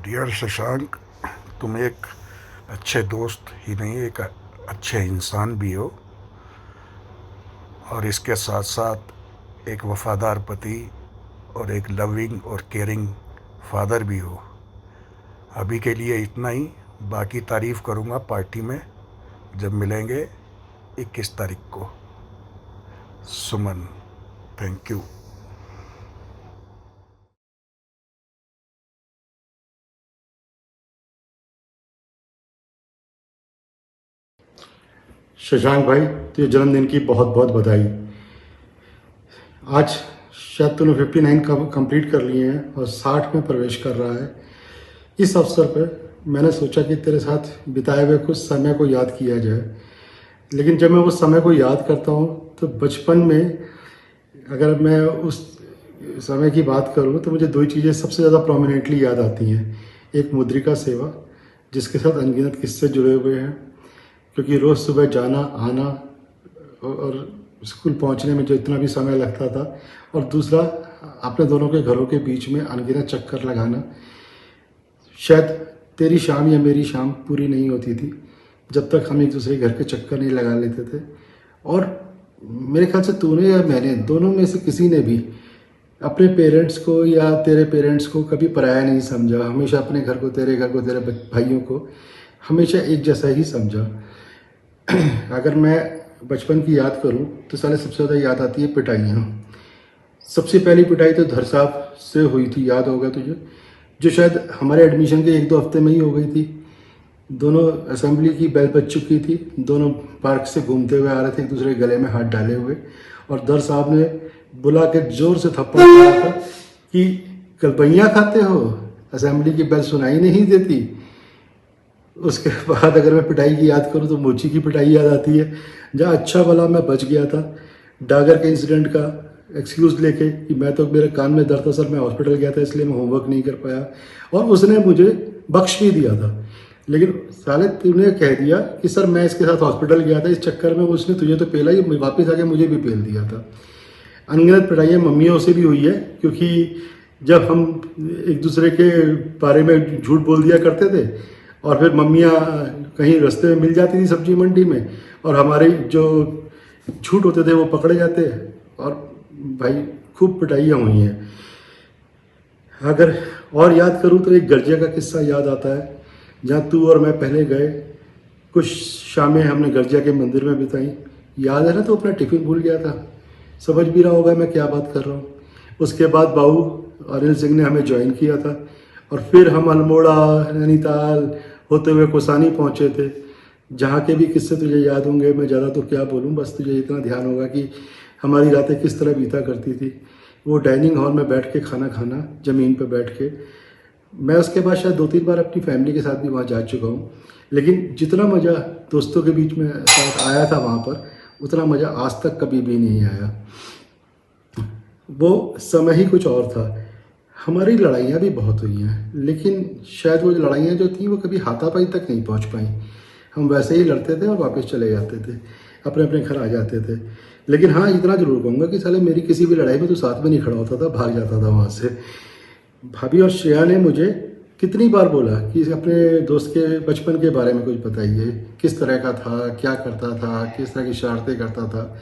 Dear Shashank, तुम एक अच्छे दोस्त ही नहीं, एक अच्छे इंसान भी हो और इसके साथ साथ एक वफादार पति और एक लविंग और केयरिंग फादर भी हो। अभी के लिए इतना ही, बाकी तारीफ़ करूँगा पार्टी में जब मिलेंगे 21 तारीख को। सुमन, थैंक यू। शशांक भाई, तुझे जन्मदिन की बहुत बहुत बधाई। आज शायद तूने 59 का कंप्लीट कर लिए हैं और 60 में प्रवेश कर रहा है। इस अवसर पर मैंने सोचा कि तेरे साथ बिताए हुए कुछ समय को याद किया जाए। लेकिन जब मैं उस समय को याद करता हूँ तो बचपन में अगर मैं उस समय की बात करूँ तो मुझे दो ही चीज़ें सबसे ज़्यादा प्रोमिनेंटली याद आती हैं। एक मुद्रिका सेवा, जिसके साथ अनगिनत किस्से जुड़े हुए हैं, क्योंकि रोज़ सुबह जाना आना और स्कूल पहुंचने में जो इतना भी समय लगता था, और दूसरा अपने दोनों के घरों के बीच में अनगिनत चक्कर लगाना। शायद तेरी शाम या मेरी शाम पूरी नहीं होती थी जब तक हम एक दूसरे के घर के चक्कर नहीं लगा लेते थे। और मेरे ख्याल से तूने या मैंने, दोनों में से किसी ने भी अपने पेरेंट्स को या तेरे पेरेंट्स को कभी पराया नहीं समझा। हमेशा अपने घर को, तेरे घर को, तेरे भाइयों को हमेशा एक जैसा ही समझा। अगर मैं बचपन की याद करूं तो साले सबसे ज़्यादा याद आती है पिटाइयाँ। सबसे पहली पिटाई तो धर साहब से हुई थी, याद होगा तुझे, जो शायद हमारे एडमिशन के 1-2 हफ्ते में ही हो गई थी। दोनों असेंबली की बेल बज चुकी थी, दोनों पार्क से घूमते हुए आ रहे थे एक दूसरे के गले में हाथ डाले हुए, और धर साहब ने बुला के जोर से थप्पड़ मारा था कि कलपैयाँ खाते हो, असेंबली की बेल सुनाई नहीं देती। उसके बाद अगर मैं पिटाई की याद करूं तो मोची की पिटाई याद आती है, जहाँ अच्छा भला मैं बच गया था डागर के इंसिडेंट का एक्सक्यूज़ लेके कि मैं तो, मेरे कान में दर्द था सर, मैं हॉस्पिटल गया था इसलिए मैं होमवर्क नहीं कर पाया, और उसने मुझे बख्श भी दिया था। लेकिन साले तूने कह दिया कि सर मैं इसके साथ हॉस्पिटल गया था, इस चक्कर में उसने तुझे तो पेला ही, वापस आके मुझे भी पेल दिया था। अनगिनत पिटाइयाँ मम्मियों से भी हुई है, क्योंकि जब हम एक दूसरे के बारे में झूठ बोल दिया करते थे और फिर मम्मियाँ कहीं रास्ते में मिल जाती थी सब्जी मंडी में, और हमारे जो झूठ होते थे वो पकड़े जाते, और भाई खूब पिटाइयाँ हुई हैं। अगर और याद करूँ तो एक गर्जिया का किस्सा याद आता है, जहाँ तू और मैं पहले गए। कुछ शामें हमने गर्जिया के मंदिर में बिताई। याद है ना, तो अपना टिफ़िन भूल गया था। समझ भी रहा होगा मैं क्या बात कर रहा हूँ। उसके बाद बाबू अनिल सिंह ने हमें ज्वाइन किया था, और फिर हम अल्मोड़ा, नैनीताल होते हुए कोसानी पहुँचे थे, जहाँ के भी किस्से तुझे याद होंगे। मैं ज़्यादा तो क्या बोलूँ, बस तुझे इतना ध्यान होगा कि हमारी रातें किस तरह बीता करती थी। वो डाइनिंग हॉल में बैठ के खाना खाना, ज़मीन पर बैठ के। मैं उसके बाद शायद 2-3 बार अपनी फैमिली के साथ भी वहाँ जा चुका हूँ, लेकिन जितना मज़ा दोस्तों के बीच में साथ आया था वहाँ पर, उतना मज़ा आज तक कभी भी नहीं आया। वो समय ही कुछ और था। हमारी लड़ाइयाँ भी बहुत हुई हैं, लेकिन शायद वो लड़ाइयाँ जो थी वो कभी हाथापाई तक नहीं पहुँच पाई। हम वैसे ही लड़ते थे और वापस चले जाते थे, अपने अपने घर आ जाते थे। लेकिन हाँ, इतना जरूर कहूँगा कि साले मेरी किसी भी लड़ाई में तो साथ में नहीं खड़ा होता था, भाग जाता था वहाँ से। भाभी और श्रेया ने मुझे कितनी बार बोला कि अपने दोस्त के बचपन के बारे में कुछ बताइए, किस तरह का था, क्या करता था, किस तरह की शरारतें करता था।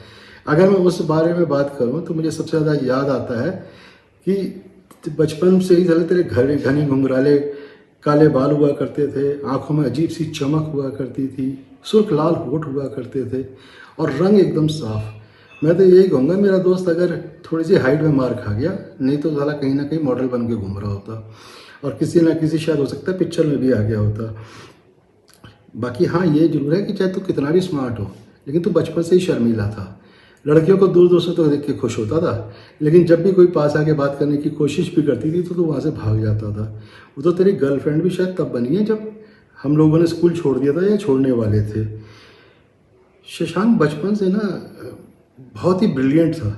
अगर मैं उस बारे में बात करूं तो मुझे सबसे ज़्यादा याद आता है कि बचपन से ही साले तेरे घने घुंघराले काले बाल हुआ करते थे, आंखों में अजीब सी चमक हुआ करती थी, सुर्ख लाल होठ हुआ करते थे, और रंग एकदम साफ। मैं तो यही कहूँगा, मेरा दोस्त अगर थोड़ी सी हाइट में मार खा गया, नहीं तो साला कहीं ना कहीं मॉडल बन के घूम रहा होता, और किसी ना किसी शायद हो सकता है पिक्चर में भी आ गया होता। बाकी हाँ, ये जरूर है कि चाहे तू कितना भी स्मार्ट हो, लेकिन तू बचपन से ही शर्मीला था। लड़कियों को दूर दूर से तो देख के खुश होता था, लेकिन जब भी कोई पास आके बात करने की कोशिश भी करती थी तो तू वहाँ से भाग जाता था। वो तो तेरी गर्लफ्रेंड भी शायद तब बनी है जब हम लोगों ने स्कूल छोड़ दिया था या छोड़ने वाले थे। शशांक बचपन से ना बहुत ही ब्रिलियंट था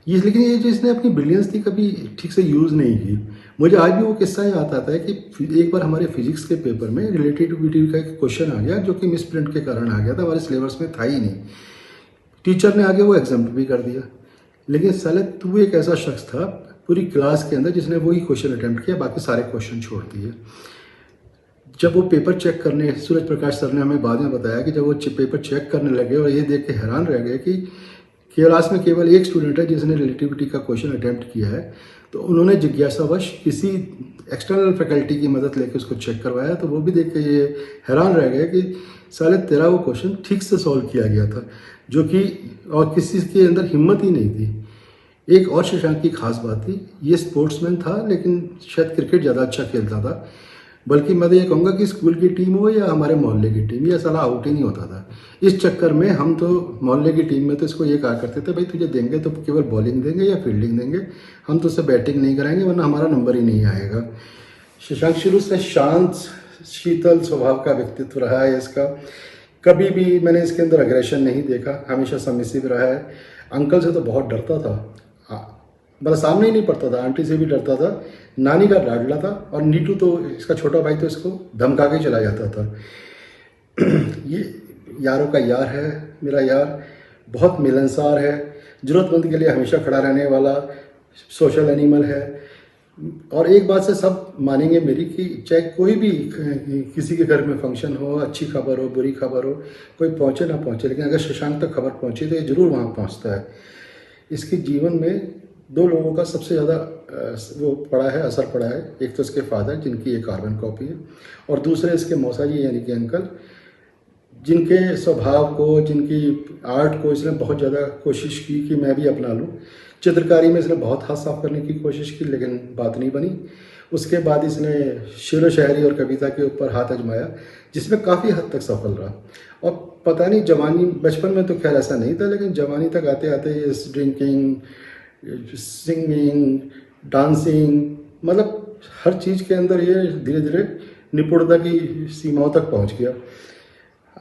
ये, लेकिन ये जो इसने अपनी ब्रिलियंस थी कभी ठीक से यूज़ नहीं की। मुझे आज भी वो किस्सा याद आता है कि एक बार हमारे फिजिक्स के पेपर में रिलेटिविटी का एक क्वेश्चन आ गया, जो कि मिस प्रिंट के कारण आ गया था, हमारे सिलेबस में था ही नहीं। टीचर ने आगे वो एग्जाम भी कर दिया, लेकिन साले तू एक ऐसा शख्स था पूरी क्लास के अंदर जिसने वही क्वेश्चन अटेम्प्ट किया, बाकी सारे क्वेश्चन छोड़ दिए। जब वो पेपर चेक करने, सूरज प्रकाश सर ने हमें बाद में बताया कि जब वो पेपर चेक करने लगे और ये देख के हैरान रह गए कि क्लास में केवल एक स्टूडेंट है जिसने रिलेटिविटी का क्वेश्चन अटैम्प्ट किया है, तो उन्होंने जिज्ञासावश किसी एक्सटर्नल फैकल्टी की मदद लेके उसको चेक करवाया, तो वो भी देख के ये हैरान रह गए कि साले तेरा वो क्वेश्चन ठीक से सॉल्व किया गया था, जो कि और किसी के अंदर हिम्मत ही नहीं थी। एक और शशांक की खास बात थी, ये स्पोर्ट्समैन था लेकिन शायद क्रिकेट ज़्यादा अच्छा खेलता था, बल्कि मैं तो ये कहूँगा कि स्कूल की टीम हो या हमारे मोहल्ले की टीम, ये साला आउट ही नहीं होता था। इस चक्कर में हम तो मोहल्ले की टीम में तो इसको ये कहा करते थे, भाई तुझे देंगे तो केवल बॉलिंग देंगे या फील्डिंग देंगे, हम तो उससे बैटिंग नहीं कराएंगे वरना हमारा नंबर ही नहीं आएगा। शशांक शुरू से शांत शीतल स्वभाव का व्यक्तित्व रहा है इसका, कभी भी मैंने इसके अंदर अग्रेशन नहीं देखा, हमेशा सबमिसिव रहा है। अंकल से तो बहुत डरता था, मतलब सामने ही नहीं पड़ता था, आंटी से भी डरता था, नानी का लाडला था, और नीटू तो इसका छोटा भाई तो इसको धमका के चला जाता था। ये यारों का यार है मेरा यार, बहुत मिलनसार है, ज़रूरतमंद के लिए हमेशा खड़ा रहने वाला सोशल एनिमल है। और एक बात से सब मानेंगे मेरी कि चाहे कोई भी किसी के घर में फंक्शन हो, अच्छी खबर हो, बुरी खबर हो, कोई पहुँचे ना पहुँचे, लेकिन अगर शशांक तक खबर पहुँची तो ये ज़रूर वहाँ पहुँचता है। इसके जीवन में दो लोगों का सबसे ज़्यादा वो पड़ा है, असर पड़ा है। एक तो इसके फादर जिनकी एक कार्बन कॉपी है, और दूसरे इसके मौसा जी यानी कि अंकल, जिनके स्वभाव को, जिनकी आर्ट को इसने बहुत ज़्यादा कोशिश की कि मैं भी अपना लूँ। चित्रकारी में इसने बहुत हाथ साफ करने की कोशिश की लेकिन बात नहीं बनी। उसके बाद इसने शेरो शायरी और कविता के ऊपर हाथ आजमाया, जिसमें काफ़ी हद तक सफल रहा। और पता नहीं जवानी, बचपन में तो खैर ऐसा नहीं था, लेकिन जवानी तक आते आते इस ड्रिंकिंग, सिंगिंग, डांसिंग, मतलब हर चीज़ के अंदर ये धीरे धीरे निपुणता की सीमाओं तक पहुंच गया।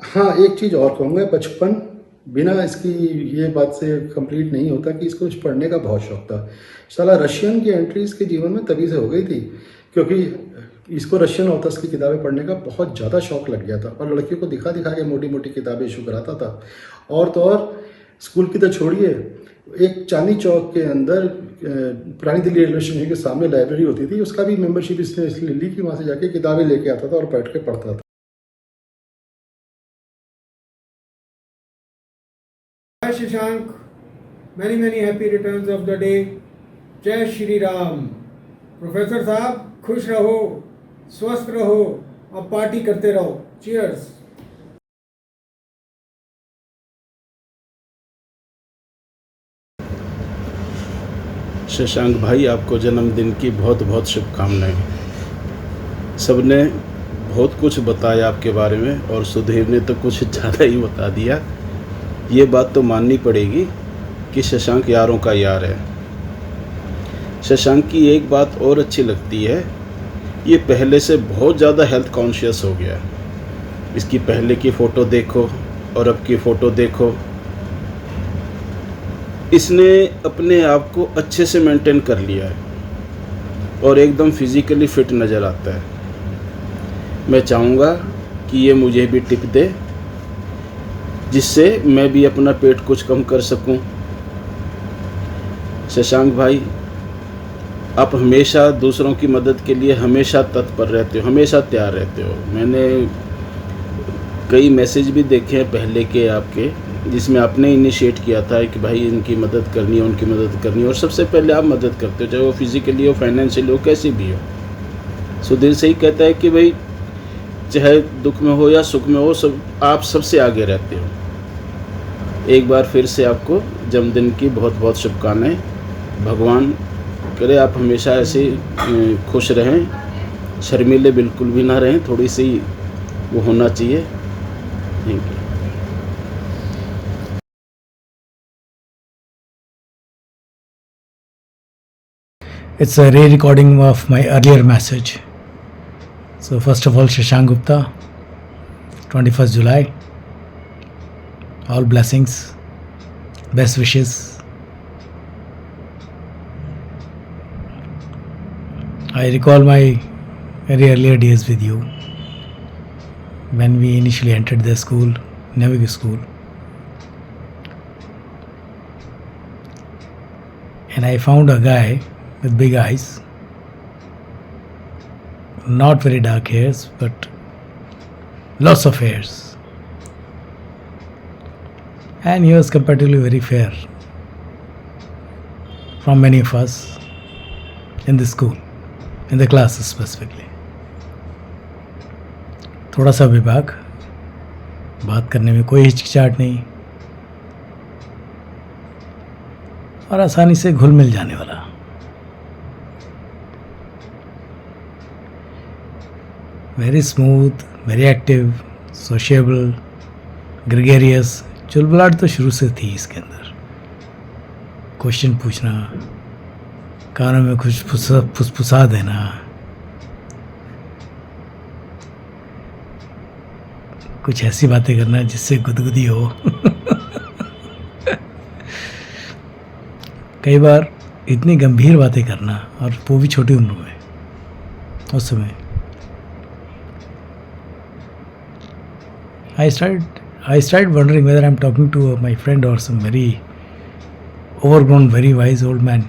हाँ, एक चीज़ और कहूँगा, बचपन बिना इसकी ये बात से कंप्लीट नहीं होता कि इसको पढ़ने का बहुत शौक था। साला रशियन की एंट्री इसके जीवन में तभी से हो गई थी क्योंकि इसको रशियन ऑथर्स की किताबें पढ़ने का बहुत ज़्यादा शौक लग गया था, और लड़कियों को दिखा दिखा के मोटी मोटी किताबें इशू कराता था। और तो और स्कूल की तो छोड़िए, एक चांदनी चौक के अंदर पुरानी दिल्ली रेलवे स्टेशन के सामने लाइब्रेरी होती थी, उसका भी मेंबरशिप इसने इसलिए ली कि वहाँ से जाके किताबें लेके आता था और बैठ के पढ़ता था। Hi Shashank, many happy returns of the day. जय श्री राम। प्रोफेसर साहब खुश रहो, स्वस्थ रहो और पार्टी करते रहो। चीयर्स। शशांक भाई, आपको जन्मदिन की बहुत बहुत शुभकामनाएं। सबने बहुत कुछ बताया आपके बारे में और सुधीर ने तो कुछ ज़्यादा ही बता दिया। ये बात तो माननी पड़ेगी कि शशांक यारों का यार है। शशांक की एक बात और अच्छी लगती है, ये पहले से बहुत ज़्यादा हेल्थ कॉन्शियस हो गया। इसकी पहले की फ़ोटो देखो और अब की फ़ोटो देखो, इसने अपने आप को अच्छे से मेंटेन कर लिया है और एकदम फिज़िकली फिट नज़र आता है। मैं चाहूँगा कि ये मुझे भी टिप दे जिससे मैं भी अपना पेट कुछ कम कर सकूं। शशांक भाई, आप हमेशा दूसरों की मदद के लिए हमेशा तत्पर रहते हो, हमेशा तैयार रहते हो। मैंने कई मैसेज भी देखे हैं पहले के आपके, जिसमें आपने इनिशिएट किया था कि भाई इनकी मदद करनी है, उनकी मदद करनी है, और सबसे पहले आप मदद करते हो, चाहे वो फिज़िकली हो, फाइनेंशियली हो, कैसी भी हो। सुधीर से ही कहता है कि भाई चाहे दुख में हो या सुख में हो, सब आप सबसे आगे रहते हो। एक बार फिर से आपको जन्मदिन की बहुत बहुत शुभकामनाएं। भगवान करे आप हमेशा ऐसे खुश रहें, शर्मीले बिल्कुल भी ना रहें, थोड़ी सी वो होना चाहिए। Thank you. It's a re-recording of my earlier message. So first of all, Shashank Gupta, 21st July. All blessings, best wishes. I recall my very earlier days with you when we initially entered the school, Navig school. And I found a guy with big eyes, not very dark hairs, but lots of hairs. And he was comparatively very fair from many of us in the school, in the classes specifically. थोड़ा सा विभाग, बात करने में कोई हिचकिचाहट नहीं और आसानी से घुल मिल जाने वाला. Very smooth, very active, sociable, gregarious. चुलबुलाहट तो शुरू से थी इसके अंदर. क्वेश्चन पूछना, कानों में कुछ फुसफुसा देना, कुछ ऐसी बातें करना जिससे गुदगुदी हो. कई बार इतनी गंभीर बातें करना, और वो भी छोटी उम्र में. उस समय I started wondering whether I'm talking to my friend or some very overgrown, very wise old man.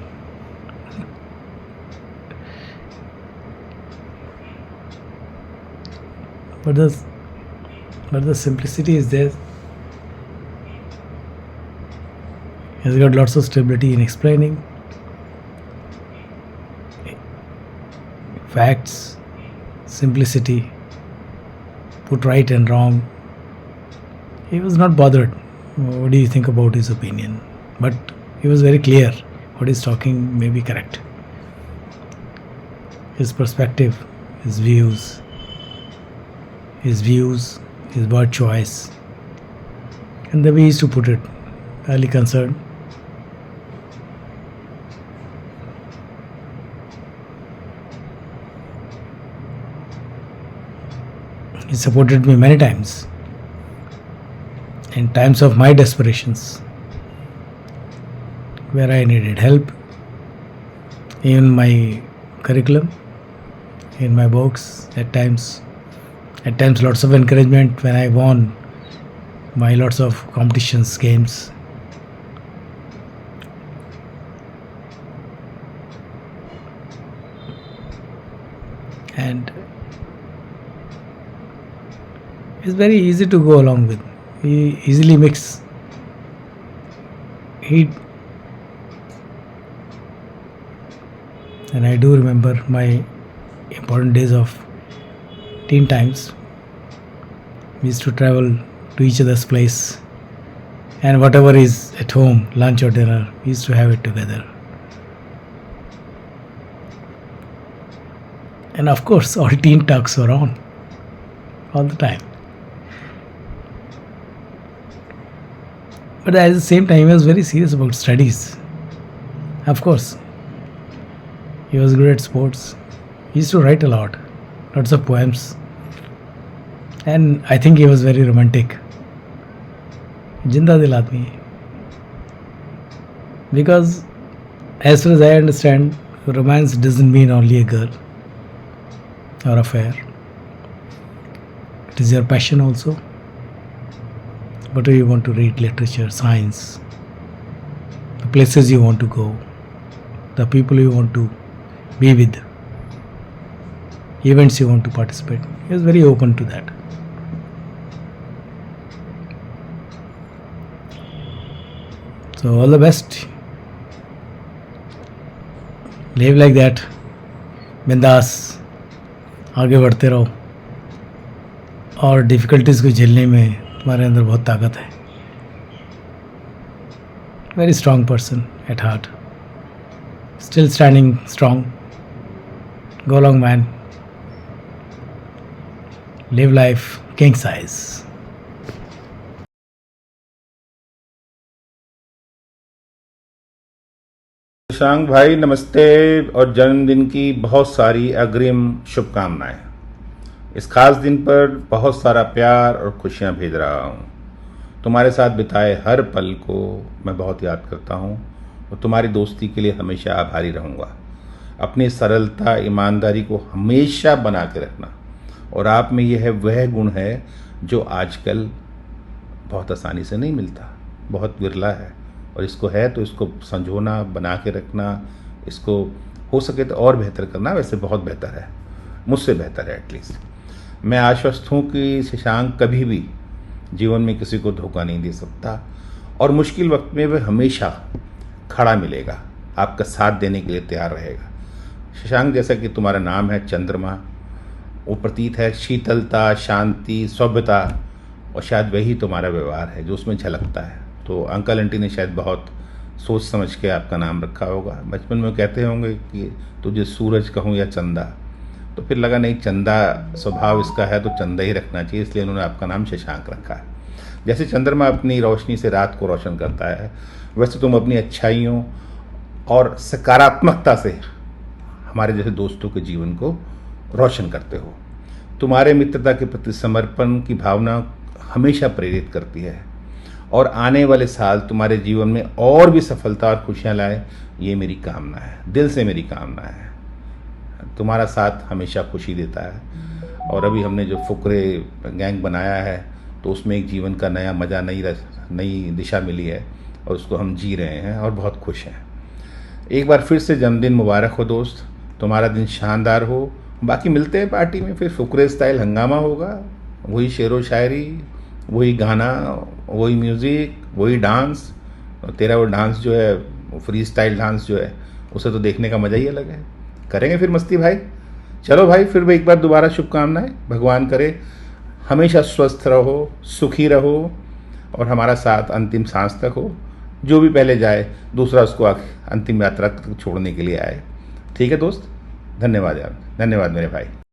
But the simplicity is there. He's got lots of stability in explaining facts, simplicity, put right and wrong. He was not bothered. What do you think about his opinion? But he was very clear. What he's talking may be correct. His perspective, his views, his word choice, and the way he used to put it, highly concerned. He supported me many times. In times of my desperations, where I needed help, in my curriculum, in my books, at times lots of encouragement when I won my lots of competitions, games. And it's very easy to go along with. He easily mix. And I do remember my important days of teen times. We used to travel to each other's place, and whatever is at home, lunch or dinner, we used to have it together. And of course, all teen talks were on all the time. But at the same time, he was very serious about studies. Of course, he was good at sports. He used to write a lot, lots of poems. And I think he was very romantic. Jinda dil aadmi. Because as far as I understand, romance doesn't mean only a girl or affair. It is your passion also. Whatever you want to read, literature, science, the places you want to go, the people you want to be with, events you want to participate. He was very open to that. So all the best. Live like that. बिंदास आगे बढ़ते रहो और difficulties को झेलने में तुम्हारे अंदर बहुत ताकत है. Very strong person at heart, still standing strong. Go long man, live life king size. Shashank भाई नमस्ते और जन्मदिन की बहुत सारी अग्रिम शुभकामनाएं. इस खास दिन पर बहुत सारा प्यार और खुशियां भेज रहा हूं. तुम्हारे साथ बिताए हर पल को मैं बहुत याद करता हूं और तुम्हारी दोस्ती के लिए हमेशा आभारी रहूंगा. अपनी सरलता, ईमानदारी को हमेशा बना के रखना, और आप में यह वह गुण है जो आजकल बहुत आसानी से नहीं मिलता, बहुत विरला है. और इसको है तो इसको संजोना, बना के रखना, इसको हो सके तो और बेहतर करना. वैसे बहुत बेहतर है, मुझसे बेहतर है एटलीस्ट. मैं आश्वस्त हूँ कि शशांक कभी भी जीवन में किसी को धोखा नहीं दे सकता और मुश्किल वक्त में वह हमेशा खड़ा मिलेगा, आपका साथ देने के लिए तैयार रहेगा। शशांक, जैसा कि तुम्हारा नाम है चंद्रमा, वो प्रतीत है शीतलता, शांति, सभ्यता, और शायद वही तुम्हारा व्यवहार है जो उसमें झलकता है। तो अंकल आंटी ने शायद बहुत सोच समझ के आपका नाम रखा होगा। बचपन में कहते होंगे कि तुझे सूरज कहूँ या चंदा, तो फिर लगा नहीं, चंदा स्वभाव इसका है तो चंदा ही रखना चाहिए, इसलिए उन्होंने आपका नाम शशांक रखा है। जैसे चंद्रमा अपनी रोशनी से रात को रोशन करता है, वैसे तुम अपनी अच्छाइयों और सकारात्मकता से हमारे जैसे दोस्तों के जीवन को रोशन करते हो। तुम्हारे मित्रता के प्रति समर्पण की भावना हमेशा प्रेरित करती है और आने वाले साल तुम्हारे जीवन में और भी सफलता और खुशियाँ लाए, ये मेरी कामना है, दिल से मेरी कामना है। तुम्हारा साथ हमेशा खुशी देता है और अभी हमने जो फुकरे गैंग बनाया है तो उसमें एक जीवन का नया मज़ा, नई दिशा मिली है और उसको हम जी रहे हैं और बहुत खुश हैं। एक बार फिर से जन्मदिन मुबारक हो दोस्त, तुम्हारा दिन शानदार हो। बाकी मिलते हैं पार्टी में, फिर फुकरे स्टाइल हंगामा होगा, वही शेरो शायरी, वही गाना, वही म्यूज़िक, वही डांस। तेरा वो डांस जो है, वो फ्री स्टाइल डांस जो है, उसे तो देखने का मज़ा ही अलग है। करेंगे फिर मस्ती भाई। चलो भाई, फिर एक बार दोबारा शुभकामनाएं। भगवान करे हमेशा स्वस्थ रहो, सुखी रहो और हमारा साथ अंतिम सांस तक हो। जो भी पहले जाए दूसरा उसको अंतिम यात्रा तक छोड़ने के लिए आए। ठीक है दोस्त, धन्यवाद यार, धन्यवाद मेरे भाई।